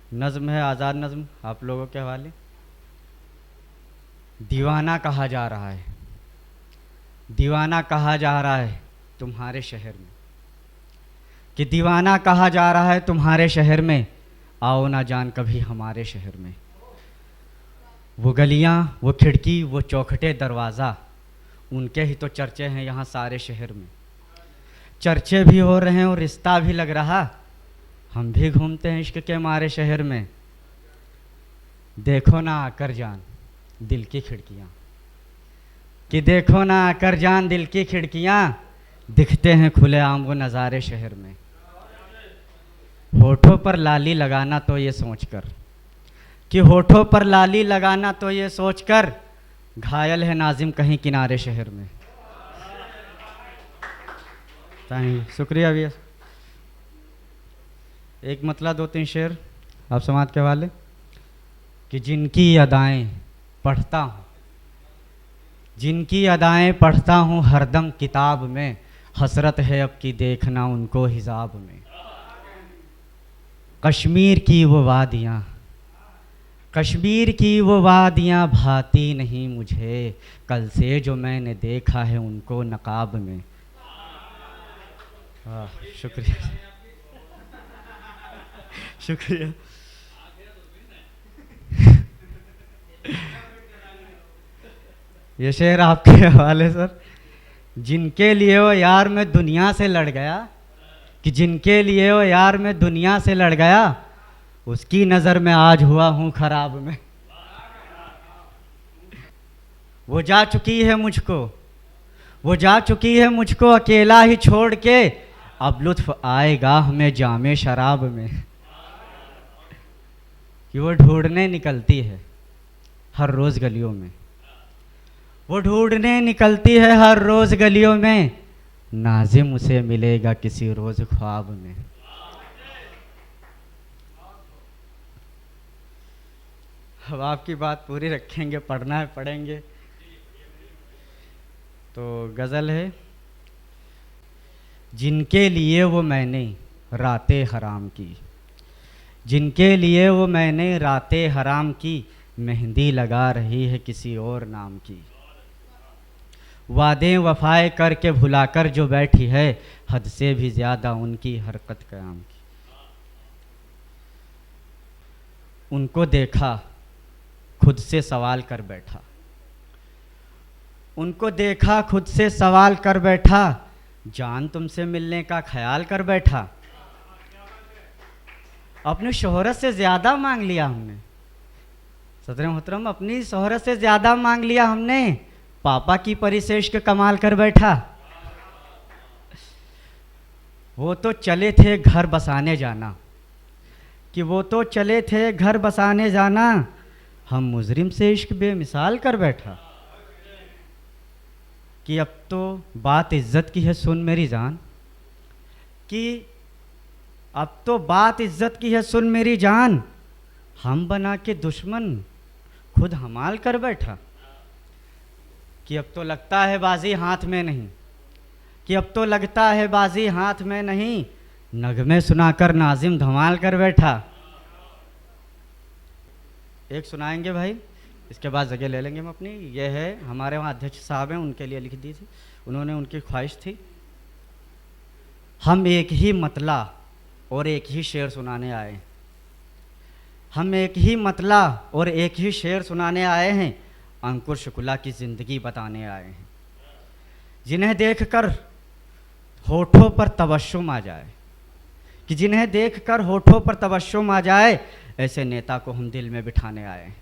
नज़्म है, आज़ाद नज़्म, आप लोगों के हवाले। दीवाना कहा जा रहा है, दीवाना कहा जा रहा है तुम्हारे शहर में, कि दीवाना कहा जा रहा है तुम्हारे शहर में, आओ ना जान कभी हमारे शहर में। वो गलियाँ, वो खिड़की, वो चौखटे दरवाज़ा, उनके ही तो चर्चे हैं यहाँ सारे शहर में। चर्चे भी हो रहे हैं और रिश्ता भी लग रहा, हम भी घूमते हैं इश्क के मारे शहर में। देखो ना आकर जान दिल की खिड़कियाँ, कि देखो ना आकर जान दिल की खिड़कियाँ, दिखते हैं खुले आम वो नज़ारे शहर में। होठों पर लाली लगाना तो ये सोचकर, कि होठों पर लाली लगाना तो ये सोचकर, घायल है नाजिम कहीं किनारे शहर में। शुक्रिया भैया। एक मतला दो तीन शेर आप समाज के वाले, कि जिनकी अदाएं पढ़ता हूँ, जिनकी अदाएं पढ़ता हूँ हरदम किताब में, हसरत है अब की देखना उनको हिसाब में। कश्मीर की वो वादियाँ, कश्मीर की वो वादियाँ भाती नहीं मुझे, कल से जो मैंने देखा है उनको नकाब में। शुक्रिया शुक्रिया। ये शेर आपके हवाले सर। जिनके लिए वो यार मैं दुनिया से लड़ गया, कि जिनके लिए वो यार मैं दुनिया से लड़ गया, उसकी नज़र में आज हुआ हूँ खराब में। वो जा चुकी है मुझको, वो जा चुकी है मुझको अकेला ही छोड़ के, अब लुत्फ आएगा हमें जामे शराब में। कि वो ढूंढने निकलती है हर रोज़ गलियों में, वो ढूंढने निकलती है हर रोज़ गलियों में, नाज़िम उसे मिलेगा किसी रोज़ ख्वाब में। अब आपकी बात पूरी रखेंगे, पढ़ना है पढ़ेंगे। तो गज़ल है, जिनके लिए वो मैंने रातें हराम की, जिनके लिए वो मैंने रातें हराम की, मेहंदी लगा रही है किसी और नाम की। वादे वफ़ाए करके भुलाकर जो बैठी है, हद से भी ज़्यादा उनकी हरकत क़याम की। उनको देखा खुद से सवाल कर बैठा, उनको देखा खुद से सवाल कर बैठा, जान तुमसे मिलने का ख्याल कर बैठा। अपनी शोहरत से ज़्यादा मांग लिया हमने, सदर मोहतरम अपनी शोहरत से ज़्यादा मांग लिया हमने, पापा की परी से इश्क कमाल कर बैठा। वो तो चले थे घर बसाने जाना, कि वो तो चले थे घर बसाने जाना, हम मुजरिम से इश्क बेमिसाल कर बैठा। कि अब तो बात इज़्ज़त की है सुन मेरी जान, कि अब तो बात इज़्ज़त की है सुन मेरी जान, हम बना के दुश्मन खुद हमाल कर बैठा। कि अब तो लगता है बाजी हाथ में नहीं, कि अब तो लगता है बाजी हाथ में नहीं, नगमे सुनाकर नाजिम धमाल कर बैठा। एक सुनाएंगे भाई, इसके बाद जगह ले लेंगे हम अपनी। ये है हमारे वहाँ अध्यक्ष साहब हैं, उनके लिए लिख दी थी उन्होंने, उनकी ख्वाहिश थी। हम एक ही मतला और एक ही शेर सुनाने आए, हम एक ही मतला और एक ही शेर सुनाने आए हैं, अंकुर शुक्ला की ज़िंदगी बताने आए हैं। जिन्हें देखकर होठों पर तबस्सुम आ जाए, कि जिन्हें देखकर होठों पर तबस्सुम आ जाए, ऐसे नेता को हम दिल में बिठाने आए हैं।